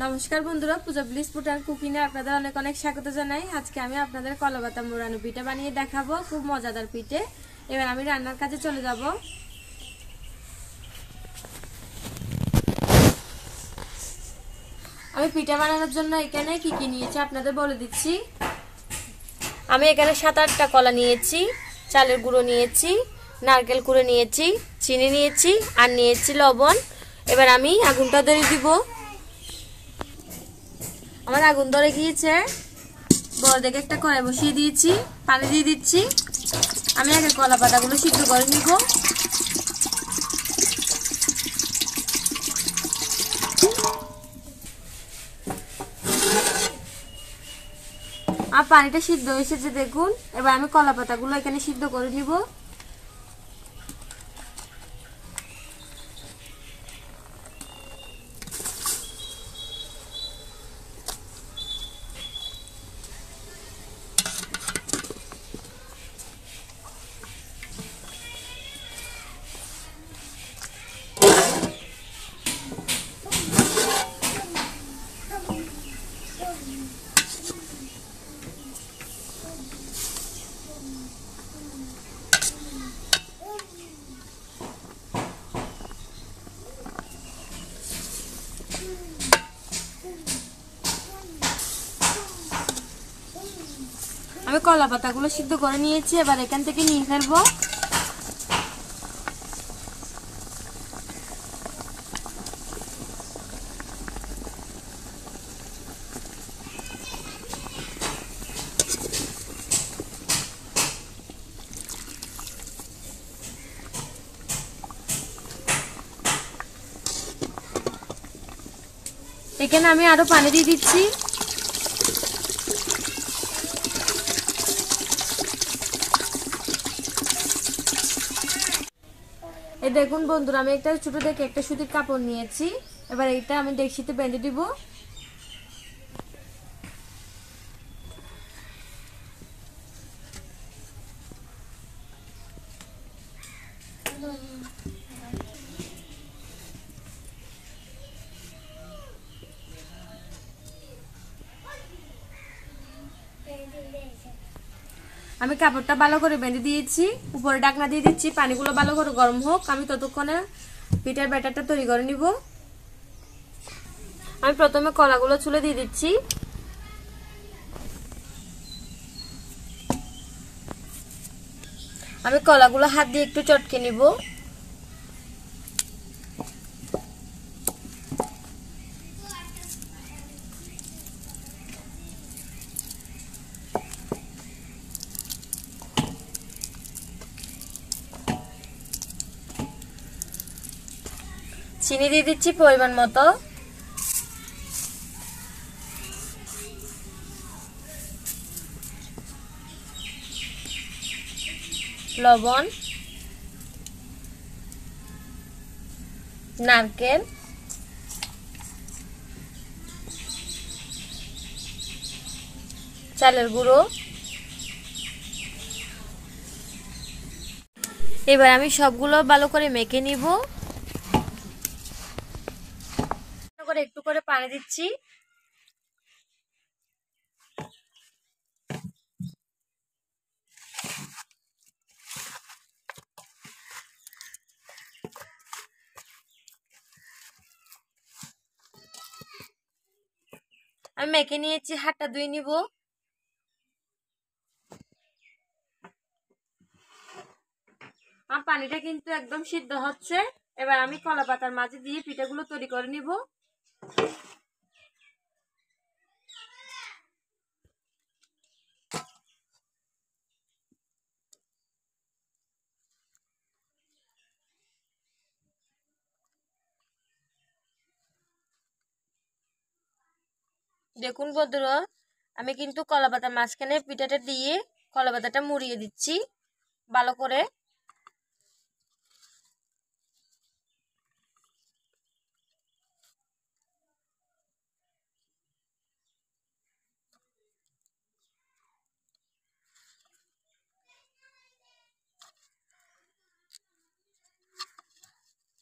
নমস্কার বন্ধুরা, পূজা bliss food and cooking এ আপনাদের অনেক অনেক স্বাগত জানাই। আজকে আমি আপনাদের কলা পাতা মোড়ানো পিঠা বানিয়ে দেখাবো, খুব মজাদার পিঠে। এবার আমি রান্নার কাজে চলে যাব। আমি পিঠা বানানোর জন্য এখানে কি কি নিয়েছি আপনাদের বলে দিচ্ছি। আমি এখানে 7-8টা কলা নিয়েছি, চালের গুঁড়ো নিয়েছি, নারকেল কুড়ে নিয়েছি, চিনি নিয়েছি আর নিয়েছি লবণ। এবার আমি আগুনটা ধরে দিব। আমার আগুন ধরে গিয়েছে, বড় দেখে একটা কড়াই বসিয়ে দিয়েছি, পানি দিয়ে দিচ্ছি। আমি আগে কলা পাতাগুলো সিদ্ধ করে নিব। আর পানিটা সিদ্ধ হয়েছে দেখুন। এবার আমি কলা পাতাগুলো এখানে সিদ্ধ করে নিব। আমি কলা পাতাগুলো সিদ্ধ করে নিয়েছি, এবার এখান থেকে নিয়ে ফেলবো। এখানে আমি আরো পানি দিয়ে দিচ্ছি। এই দেখুন বন্ধুরা, আমি একটা ছোট দেখে একটা সুতির কাপড় নিয়েছি। এবার এইটা আমি ডেকচিতে বেঁধে দিব। আমি কাপড়টা ভালো করে বেঁধে দিয়েছি, উপরে ঢাকনা দিয়ে দিচ্ছি। পানিগুলো ভালো করে গরম হোক, আমি ততক্ষণে পিঠার ব্যাটারটা তৈরি করে নিব। আমি প্রথমে কলাগুলো চুলে দিয়ে দিচ্ছি। আমি কলাগুলো হাত দিয়ে একটু চটকে নিব। চিনি দিয়ে দিচ্ছি পরিমাণ মতো। লবণ, নারকেল, চালের গুঁড়ো। এবার আমি সবগুলো ভালো করে মেখে নিব। একটু করে পানি দিচ্ছি। আমি মেখে নিয়েছি, হাতটা ধুয়ে নিব। আমার পানিটা কিন্তু একদম সিদ্ধ হচ্ছে। এবার আমি কলা পাতার মাঝে দিয়ে পিঠাগুলো তৈরি করে নিব। দেখুন বন্ধুরা, আমি কিন্তু কলা পাতার মাঝখানে পিঠাটা দিয়ে কলা পাতাটা মুড়িয়ে দিচ্ছি ভালো করে।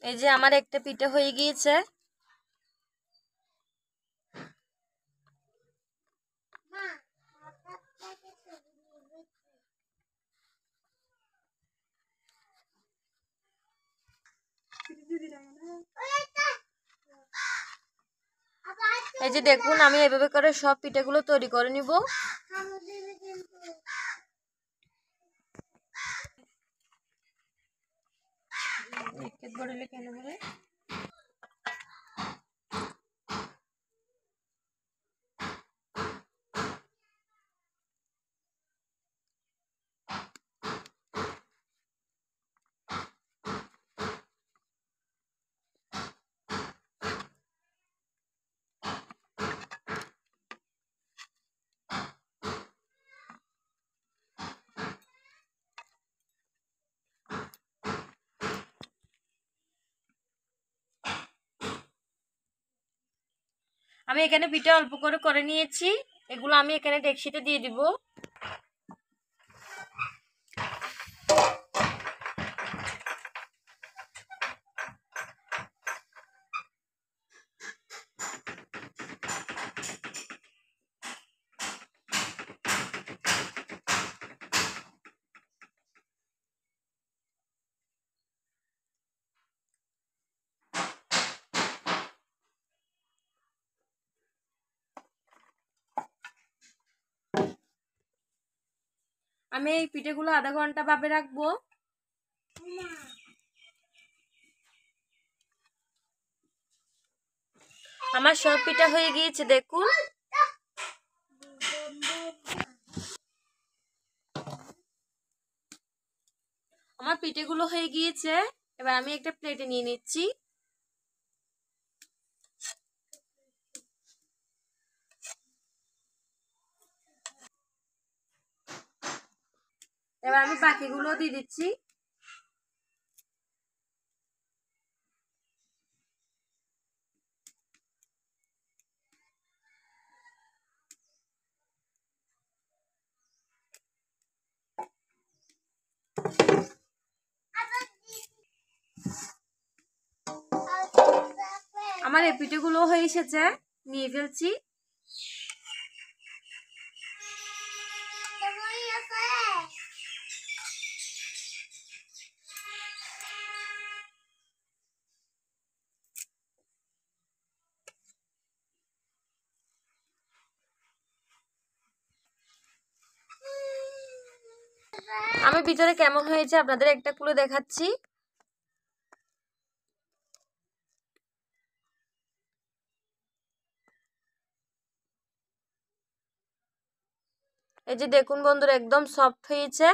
এই যে আমার একটা পিঠা হয়ে গিয়েছে। এই যে দেখুন আমি এভাবে করে সব পিঠেগুলো তৈরি করে নিব। আমি এখানে পিঠে অল্প করে করে নিয়েছি, এগুলো আমি এখানে ডেকচিতে দিয়ে দিব। আমি এই পিঠেগুলো আধা ঘন্টা ভাপে রাখবো। আমার সব পিঠা হয়ে গিয়েছে দেখুন। আমার পিঠেগুলো হয়ে গিয়েছে, এবার আমি একটা প্লেটে নিয়ে নিচ্ছি। এবার আমি বাকিগুলো দিয়ে দিচ্ছি। আমার এই পিঠেগুলো হয়ে এসেছে, নিয়ে ফেলছি। আমি ভিতরে কেমন হয়েছে আপনাদের একটা খুলে দেখাচ্ছি। এই যে দেখুন বন্ধুরা, একদম সফট হয়েছে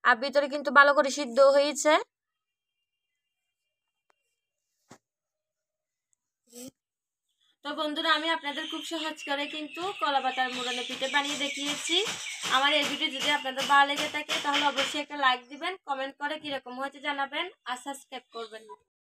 আর ভিতরে কিন্তু ভালো করে সিদ্ধ হয়েছে। তো বন্ধুরা, আমি আপনাদের খুব সহজ করে কিন্তু কলা পাতার মোড়ানো পিঠে বানিয়ে দেখিয়েছি। আমার এই ভিডিও যদি আপনাদের ভালো লেগে থাকে তাহলে অবশ্যই একটা লাইক দিবেন, কমেন্ট করে কিরকম হয়েছে জানাবেন আর সাবস্ক্রাইব করবেন।